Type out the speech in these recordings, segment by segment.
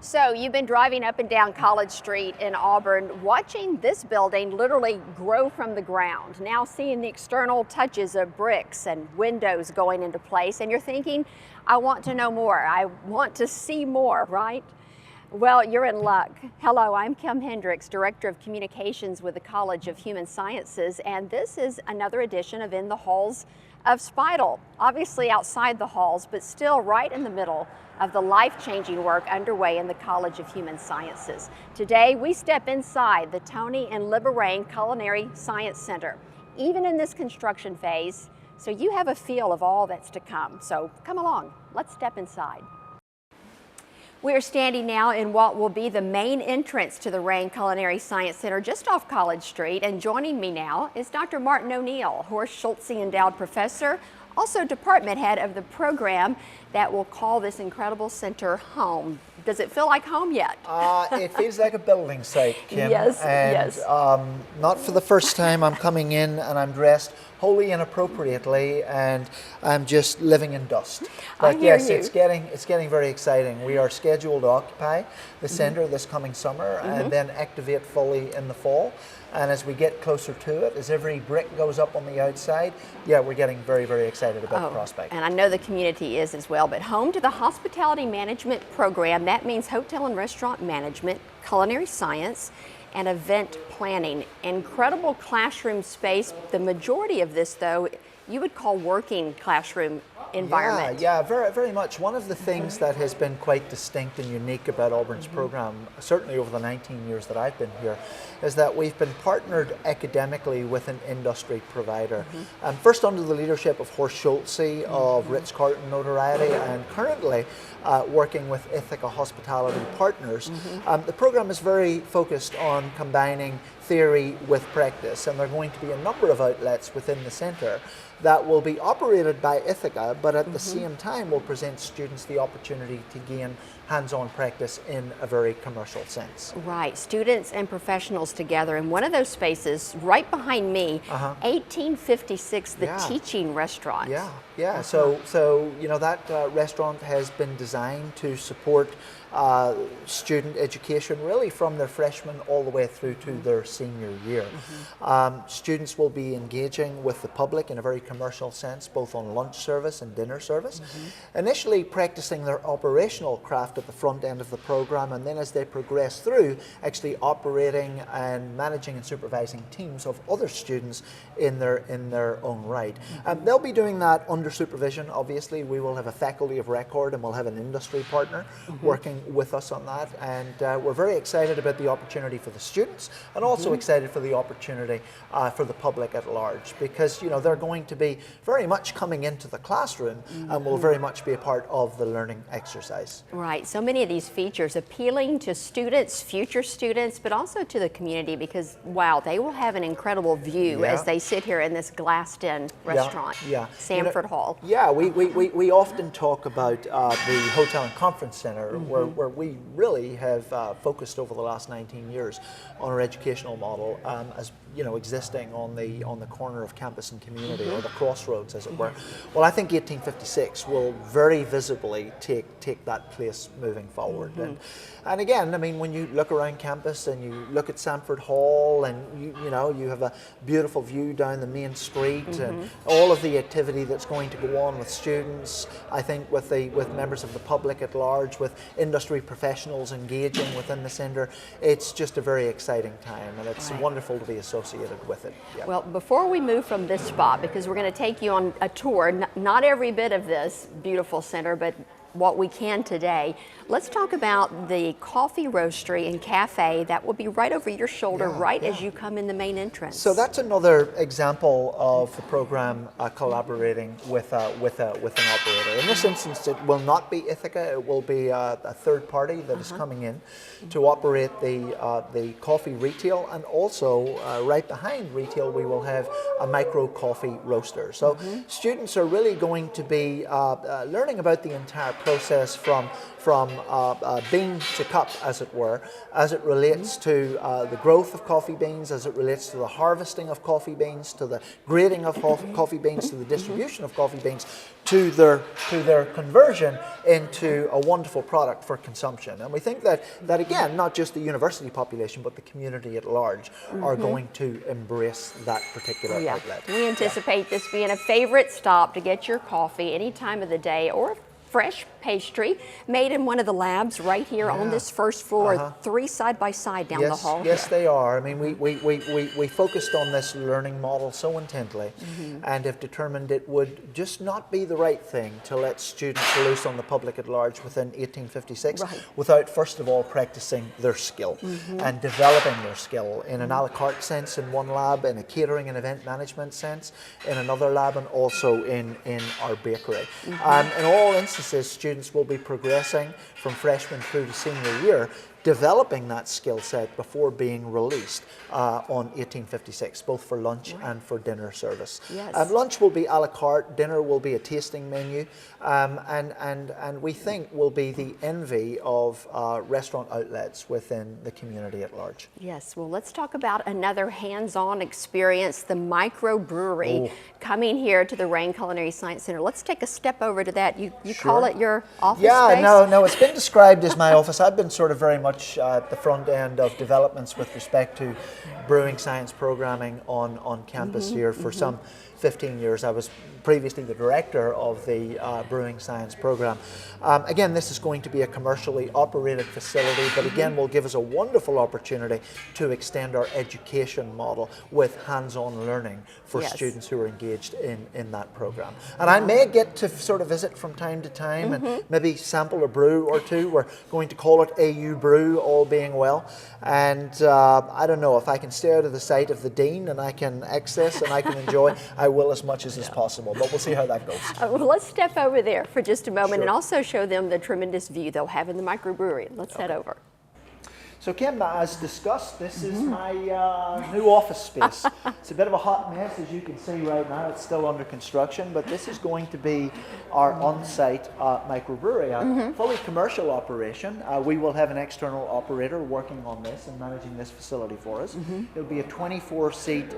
So you've been driving up and down College Street in Auburn, watching this building literally grow from the ground, now seeing the external touches of bricks and windows going into place, and you're thinking, I want to know more, I want to see more, right? Well, you're in luck. Hello, I'm Kim Hendricks, Director of Communications with the College of Human Sciences, and this is another edition of In the Halls of Spidal. Obviously outside the halls, but still right in the middle of the life-changing work underway in the College of Human Sciences. Today, we step inside the Tony and Libba Rane Culinary Science Center, even in this construction phase, so you have a feel of all that's to come. So come along, let's step inside. We are standing now in what will be the main entrance to the Rane Culinary Science Center just off College Street, and joining me now is Dr. Martin O'Neill, Horace Schulze Endowed Professor, also department head of the program that will call this incredible center home. Does it feel like home yet? It feels like a building site, Kim. Yes, and, yes. Not for the first time I'm coming in and I'm dressed wholly inappropriately and I'm just living in dust. But I hear yes, you. it's getting very exciting. We are scheduled to occupy the center this coming summer and then activate fully in the fall. And as we get closer to it, as every brick goes up on the outside, yeah, we're getting very, very excited about the prospect. And I know the community is as well, but home to the hospitality management program, that means hotel and restaurant management, culinary science, and event planning. Incredible classroom space. The majority of this, though, you would call working classroom environment. Yeah, very, very much. One of the things that has been quite distinct and unique about Auburn's program, certainly over the 19 years that I've been here, is that we've been partnered academically with an industry provider. First under the leadership of Horace Schulze of Ritz-Carlton notoriety, and currently working with Ithaca Hospitality Partners. The program is very focused on combining theory with practice, and there are going to be a number of outlets within the center that will be operated by Ithaca, but at the same time will present students the opportunity to gain hands-on practice in a very commercial sense. Right, students and professionals together, and one of those spaces right behind me, 1856, the teaching restaurant. Yeah. So you know that restaurant has been designed to support student education really from their freshman all the way through to their senior year. Students will be engaging with the public in a very commercial sense, both on lunch service and dinner service. Initially practicing their operational craft at the front end of the program, and then as they progress through, actually operating and managing and supervising teams of other students in their own right. They'll be doing that under supervision. Obviously, we will have a faculty of record and we'll have an industry partner working with us on that, and we're very excited about the opportunity for the students and also excited for the opportunity for the public at large, because you know they're going to be very much coming into the classroom and will very much be a part of the learning exercise. Right, so many of these features appealing to students, future students, but also to the community, because wow, they will have an incredible view as they sit here in this glassed-in restaurant, Sanford Hall. Yeah, we often talk about the hotel and conference center where we really have focused over the last 19 years on our educational model as you know existing on the corner of campus and community, or the crossroads as it were. Well, I think 1856 will very visibly take that place moving forward. And again, I mean, when you look around campus and you look at Sanford Hall, and you know you have a beautiful view down the main street and all of the activity that's going to go on with students, I think with members of the public at large, with industry professionals engaging within the center, it's just a very exciting time, and it's wonderful to be associated with it. Well, before we move from this spot, because we're going to take you on a tour, not every bit of this beautiful center, but what we can today, let's talk about the coffee roastery and cafe that will be right over your shoulder as you come in the main entrance. So that's another example of the program collaborating with an operator. In this instance, it will not be Ithaca, it will be a third party that is coming in to operate the coffee retail, and also right behind retail we will have a micro coffee roaster. So students are really going to be learning about the entire process from bean to cup, as it were, as it relates to the growth of coffee beans, as it relates to the harvesting of coffee beans, to the grading of coffee beans, to the distribution of coffee beans, to their conversion into a wonderful product for consumption. And we think that again, not just the university population, but the community at large are going to embrace that particular outlet. We anticipate this being a favorite stop to get your coffee any time of the day, or fresh pastry made in one of the labs right here on this first floor, 3 side by side down the hall. Yes, they are. I mean, we focused on this learning model so intently and have determined it would just not be the right thing to let students loose on the public at large within 1856 without first of all practicing their skill and developing their skill in an a la carte sense in one lab, in a catering and event management sense in another lab, and also in our bakery. In all instances, students will be progressing from freshman through to senior year, developing that skill set before being released on 1856, both for lunch and for dinner service. Lunch will be a la carte, dinner will be a tasting menu, and we think will be the envy of restaurant outlets within the community at large. Yes, well, let's talk about another hands-on experience, the microbrewery coming here to the Rane Culinary Science Center. Let's take a step over to that. You call it your office space? No, it's been described as my office. I've been sort of very much at the front end of developments with respect to brewing science programming on campus here for some 15 years. I was previously the director of the brewing science program. Again, this is going to be a commercially operated facility, but again will give us a wonderful opportunity to extend our education model with hands-on learning for students who are engaged in that program. And I may get to sort of visit from time to time and maybe sample a brew or two. We're going to call it AU Brew, all being well. And I don't know, if I can stay out of the sight of the dean and I can access and I can enjoy, I will as much as is possible, but we'll see how that goes. Well, let's step over there for just a moment and also show them the tremendous view they'll have in the microbrewery. Let's head over. So Kim, as discussed, this is my new office space. It's a bit of a hot mess, as you can see right now. It's still under construction, but this is going to be our on-site microbrewery, a fully commercial operation. We will have an external operator working on this and managing this facility for us. It'll be a 24-seat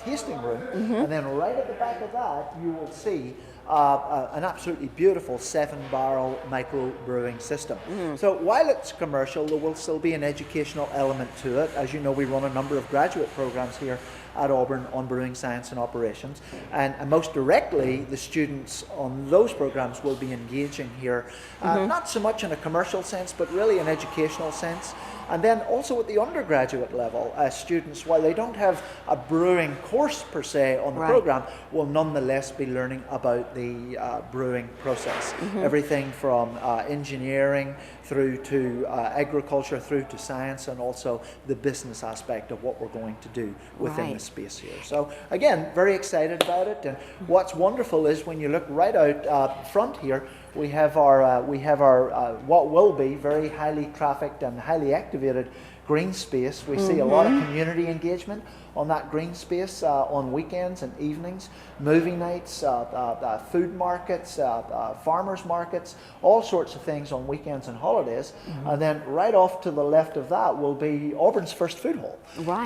tasting room, and then right at the back of that, you will see an absolutely beautiful 7-barrel microbrewing system. So while it's commercial, there will still be an educational element to it. As you know, we run a number of graduate programs here at Auburn on brewing science and operations, and most directly the students on those programs will be engaging here, not so much in a commercial sense but really an educational sense. And then also at the undergraduate level, students, while they don't have a brewing course per se on the program, will nonetheless be learning about the brewing process. Everything from engineering through to agriculture, through to science, and also the business aspect of what we're going to do within the space here. So again, very excited about it. And what's wonderful is when you look right out front here, we have our what will be very highly trafficked and highly activated green space. We see a lot of community engagement on that green space on weekends and evenings, movie nights, food markets, farmers markets, all sorts of things on weekends and holidays. And then right off to the left of that will be Auburn's first food hall.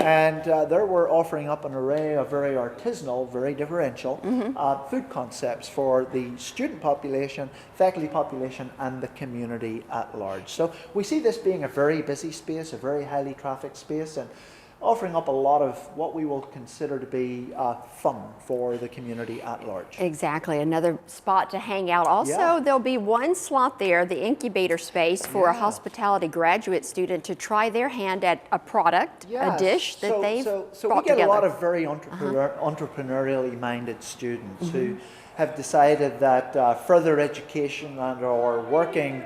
And there we're offering up an array of very artisanal, very differential food concepts for the student population, faculty population, and the community at large. So we see this being a very busy space, a very highly trafficked space, and offering up a lot of what we will consider to be fun for the community at large. Exactly, another spot to hang out. Also, there'll be one slot there, the incubator space, for a hospitality graduate student to try their hand at a product, a dish that they've brought So we get together. a lot of very entrepreneurially minded students who have decided that further education and or working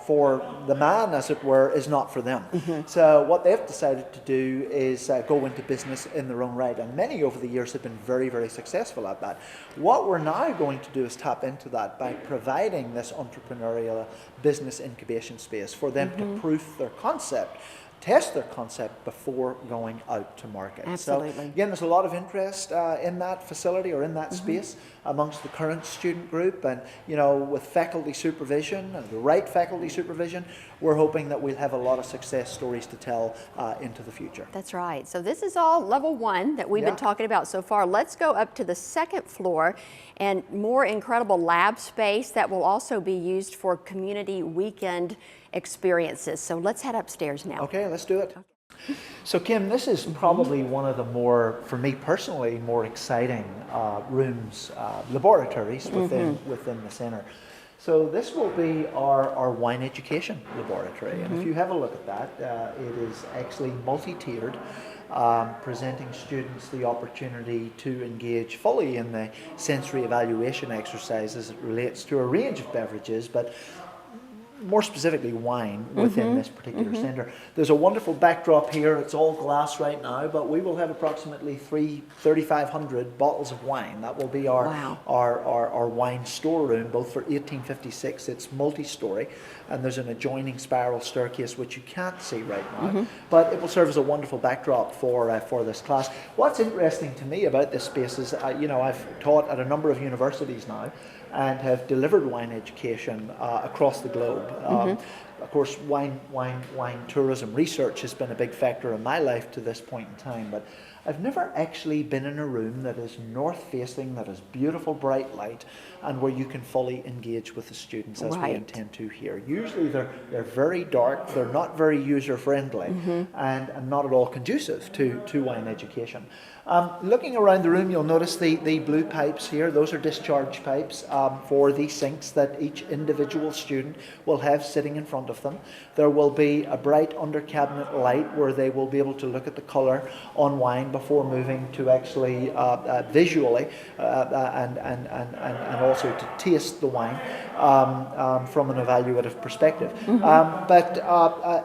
for the man, as it were, is not for them. So what they've decided to do is go into business in their own right, and many over the years have been very, very successful at that. What we're now going to do is tap into that by providing this entrepreneurial business incubation space for them to proof their concept, test their concept before going out to market. Absolutely. So again, there's a lot of interest in that facility or in that space amongst the current student group, and with faculty supervision and the right faculty supervision, we're hoping that we'll have a lot of success stories to tell into the future. That's right. So this is all level 1 that we've been talking about so far. Let's go up to the 2nd floor and more incredible lab space that will also be used for community weekend experiences. So let's head upstairs now. Okay, let's do it. So Kim, this is probably one of the more, for me personally, more exciting rooms, laboratories within the centre. So this will be our wine education laboratory, and if you have a look at that, it is actually multi-tiered, presenting students the opportunity to engage fully in the sensory evaluation exercise as it relates to a range of beverages, but more specifically wine within this particular centre. There's a wonderful backdrop here. It's all glass right now, but we will have approximately 3,500 bottles of wine. That will be our wine storeroom, both for 1856. It's multi-story, and there's an adjoining spiral staircase which you can't see right now, but it will serve as a wonderful backdrop for this class. What's interesting to me about this space is, I've taught at a number of universities now, and have delivered wine education across the globe. Of course, wine tourism research has been a big factor in my life to this point in time, but I've never actually been in a room that is north-facing, that is beautiful bright light, and where you can fully engage with the students as we intend to here. Usually they're very dark, they're not very user-friendly, and not at all conducive to wine education. Looking around the room, you'll notice the blue pipes here. Those are discharge pipes for the sinks that each individual student will have sitting in front of them. There will be a bright under-cabinet light where they will be able to look at the colour on wine before moving to actually visually and also to taste the wine from an evaluative perspective. But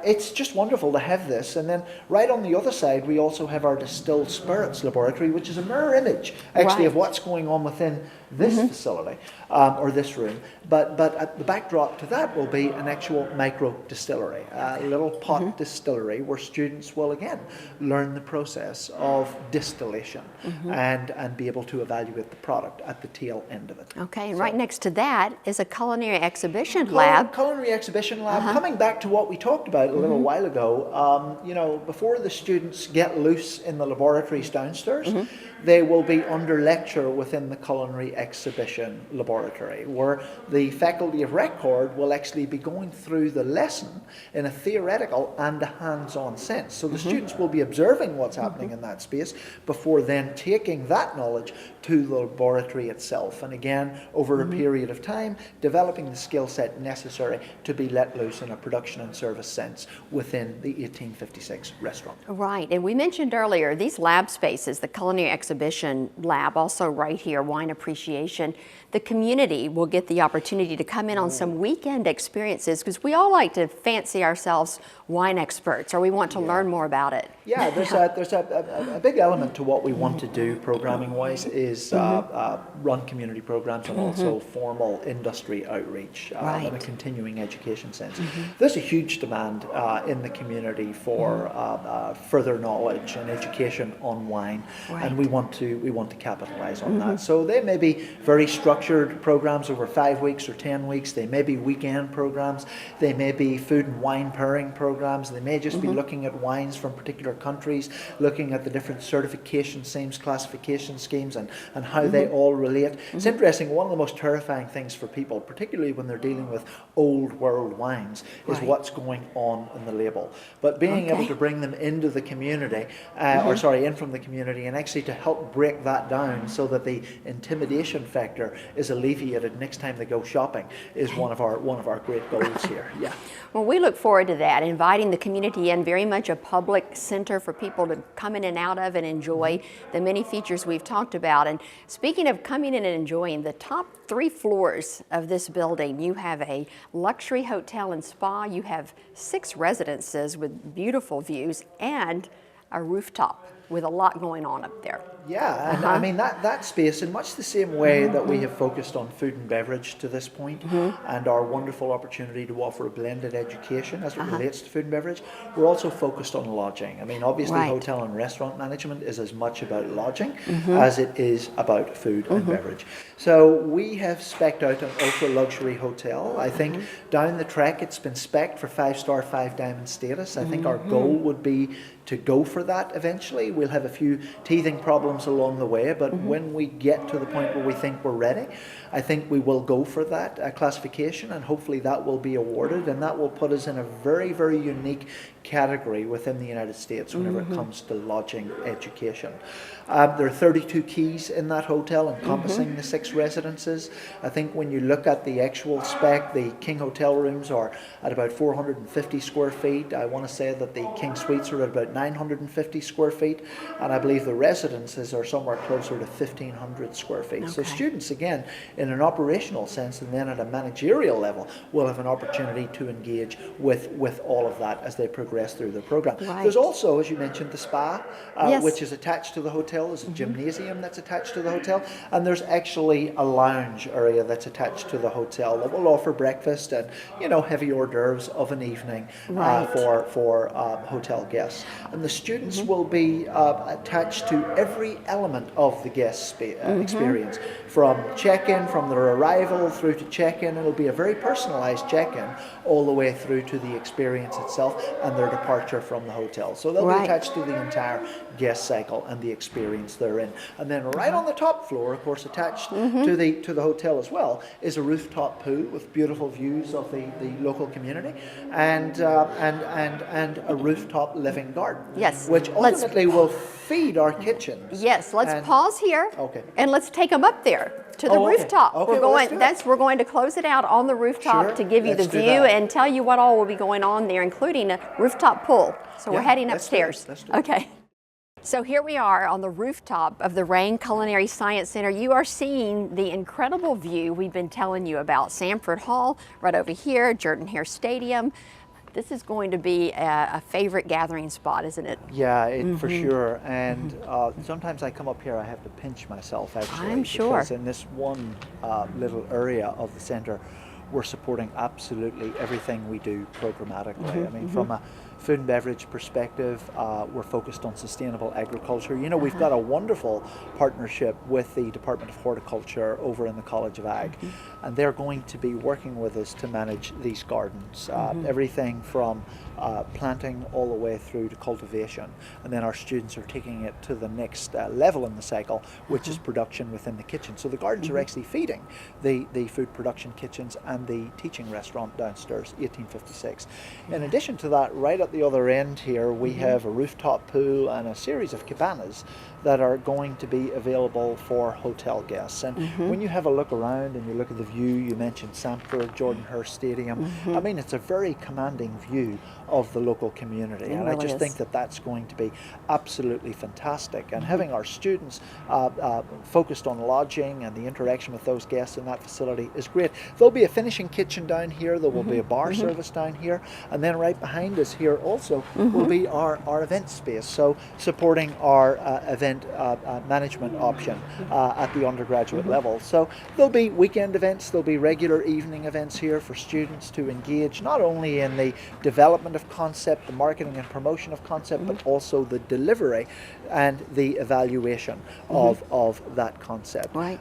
it's just wonderful to have this. And then right on the other side, we also have our distilled spirits laboratory, which is a mirror image actually of what's going on within this facility or this room. But at the backdrop to that will be an actual micro distillery, a little pot distillery where students will again learn the process of distillation and be able to evaluate the product at the tail end of it. Okay, and right next to that is a culinary exhibition lab. Culinary exhibition lab. Coming back to what we talked about a little while ago, before the students get loose in the laboratories downstairs, they will be under lecture within the culinary exhibition laboratory, where the faculty of record will actually be going through the lesson in a theoretical and a hands-on sense. So the students will be observing what's happening in that space before then taking that knowledge to the laboratory itself, and again over a period of time developing the skill set necessary to be let loose in a production and service sense within the 1856 restaurant. Right, and we mentioned earlier these lab spaces, the culinary exhibition lab, also right here, wine appreciation. The community will get the opportunity to come in on some weekend experiences, because we all like to fancy ourselves wine experts, or we want to learn more about it. Yeah, there's a big element to what we want to do programming-wise is run community programs and also formal industry outreach in a continuing education sense. There's a huge demand in the community for further knowledge and education on wine, and we want to capitalize on that. So they may be very structured programs over 5 weeks or 10 weeks. They may be weekend programs. They may be food and wine pairing programs. They may just be looking at wines from particular countries, looking at the different certification schemes, classification schemes, and how they all relate. It's interesting, one of the most terrifying things for people, particularly when they're dealing with old world wines, is what's going on in the label. But being able to bring them into the community, in from the community, and actually to help break that down so that the intimidation factor is alleviated next time they go shopping is one of our great goals here. Yeah. Well, we look forward to that, inviting the community in, very much a public center for people to come in and out of and enjoy the many features we've talked about. And speaking of coming in and enjoying, the top 3 floors of this building, you have a luxury hotel and spa, you have 6 residences with beautiful views, and a rooftop with a lot going on up there. Yeah, and I mean that space, in much the same way that we have focused on food and beverage to this point, and our wonderful opportunity to offer a blended education as it relates to food and beverage, we're also focused on lodging. I mean, obviously, Right. hotel and restaurant management is as much about lodging as it is about food and beverage. So we have spec'd out an ultra luxury hotel. I think down the track, it's been spec'd for 5-star, 5-diamond status. I think our goal would be to go for that eventually. We'll have a few teething problems along the way, but when we get to the point where we think we're ready, I think we will go for that classification, and hopefully that will be awarded, and that will put us in a very, very unique category within the United States whenever it comes to lodging education. There are 32 keys in that hotel encompassing the 6 residences. I think when you look at the actual spec, the King Hotel rooms are at about 450 square feet. I want to say that the King Suites are at about 950 square feet, and I believe the residences are somewhere closer to 1,500 square feet. So students, again, in an operational sense and then at a managerial level, will have an opportunity to engage with all of that as they progress through the program. Right. There's also, as you mentioned, the spa, Yes. which is attached to the hotel. There's a gymnasium that's attached to the hotel, and there's actually a lounge area that's attached to the hotel that will offer breakfast and, you know, heavy hors d'oeuvres of an evening Right. for hotel guests. And the students will be attached to every element of the guest experience, from check-in, from their arrival through to check-in. It'll be a very personalized check-in all the way through to the experience itself and their departure from the hotel. So they'll be attached to the entire guest cycle and the experience they're in. And then right on the top floor, of course, attached to the hotel as well, is a rooftop pool with beautiful views of the local community, and a rooftop living garden. Yes. Which ultimately will feed our kitchens. Yes, let's And- pause here. Okay. And let's take them up there to the Oh, okay. rooftop. Okay, We're well, going. let's do it. We're going to close it out on the rooftop Sure, to give you let's the do view that. and tell you what all will be going on there, including a rooftop pool. So we're Yeah, heading let's do it. upstairs. Let's do it. Okay. So here we are on the rooftop of the Rane Culinary Science Center. You are seeing the incredible view we've been telling you about. Sanford Hall right over here, Jordan Hare Stadium. This is going to be a favorite gathering spot, isn't it? Yeah, for sure. And sometimes I come up here, I have to pinch myself actually. I'm sure. Because in this one little area of the centre, we're supporting absolutely everything we do programmatically. I mean, from a food and beverage perspective, we're focused on sustainable agriculture. You know, we've got a wonderful partnership with the Department of Horticulture over in the College of Ag, and they're going to be working with us to manage these gardens, everything from planting all the way through to cultivation, and then our students are taking it to the next level in the cycle, which is production within the kitchen. So the gardens are actually feeding the food production kitchens and the teaching restaurant downstairs, 1856. In addition to that, right at the other end here, we have a rooftop pool and a series of cabanas that are going to be available for hotel guests. And when you have a look around and you look at the view, you mentioned Sanford, Jordan Hare Stadium. I mean, it's a very commanding view of the local community, and I really just is. think that that's going to be absolutely fantastic. And having our students focused on lodging and the interaction with those guests in that facility is great. There'll be a finishing kitchen down here, there will be a bar service down here, and then right behind us here also will be our event space, so supporting our event management option at the undergraduate level. So there'll be weekend events, there'll be regular evening events here for students to engage not only in the development of concept, the marketing and promotion of concept, but also the delivery and the evaluation of that concept. Right.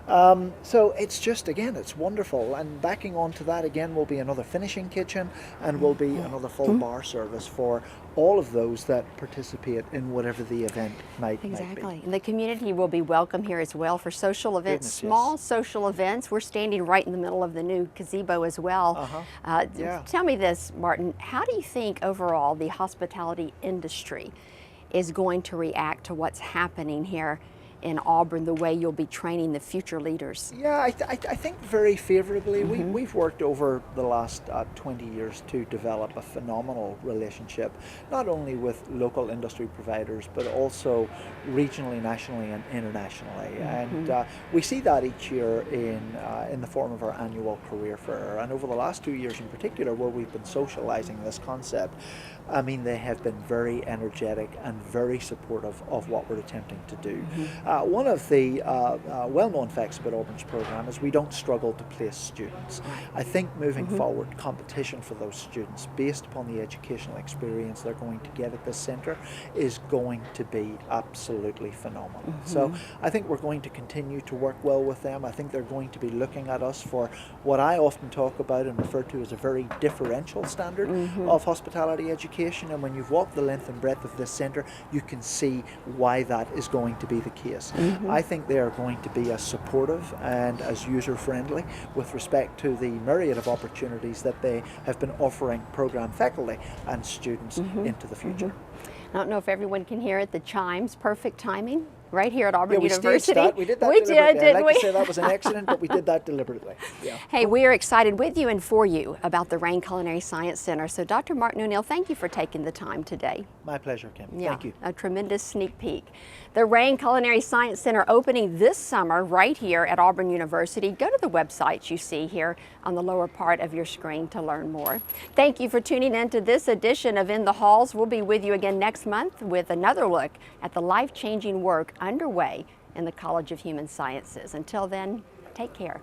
So it's just, again, it's wonderful. And backing onto that again will be another finishing kitchen and will be another full bar service for all of those that participate in whatever the event might be. Exactly. And the community will be welcome here as well for social events, Goodness, small yes. social events. We're standing right in the middle of the new gazebo as well. Yeah. Tell me this, Martin, how do you think overall the hospitality industry is going to react to what's happening here in Auburn, the way you'll be training the future leaders? Yeah, I think very favorably. We've worked over the last 20 years to develop a phenomenal relationship, not only with local industry providers, but also regionally, nationally, and internationally. And we see that each year in the form of our annual career fair. And over the last 2 years in particular, where we've been socializing this concept, I mean, they have been very energetic and very supportive of what we're attempting to do. One of the well-known facts about Auburn's program is we don't struggle to place students. I think moving forward, competition for those students based upon the educational experience they're going to get at this centre is going to be absolutely phenomenal. So I think we're going to continue to work well with them. I think they're going to be looking at us for what I often talk about and refer to as a very differential standard of hospitality education, and when you've walked the length and breadth of this centre, you can see why that is going to be the case. I think they are going to be as supportive and as user-friendly with respect to the myriad of opportunities that they have been offering programme faculty and students into the future. I don't know if everyone can hear it, the chimes, perfect timing. Right here at Auburn University. Staged that. We did that deliberately. Didn't I'd like we? to say that was an accident, but we did that deliberately. Yeah. Hey, we are excited with you and for you about the Rane Culinary Science Center. So Dr. Martin O'Neill, thank you for taking the time today. My pleasure, Kim. Yeah, Thank you. A tremendous sneak peek. The Rane Culinary Science Center opening this summer right here at Auburn University. Go to the websites you see here on the lower part of your screen to learn more. Thank you for tuning in to this edition of In the Halls. We'll be with you again next month with another look at the life-changing work underway in the College of Human Sciences. Until then, take care.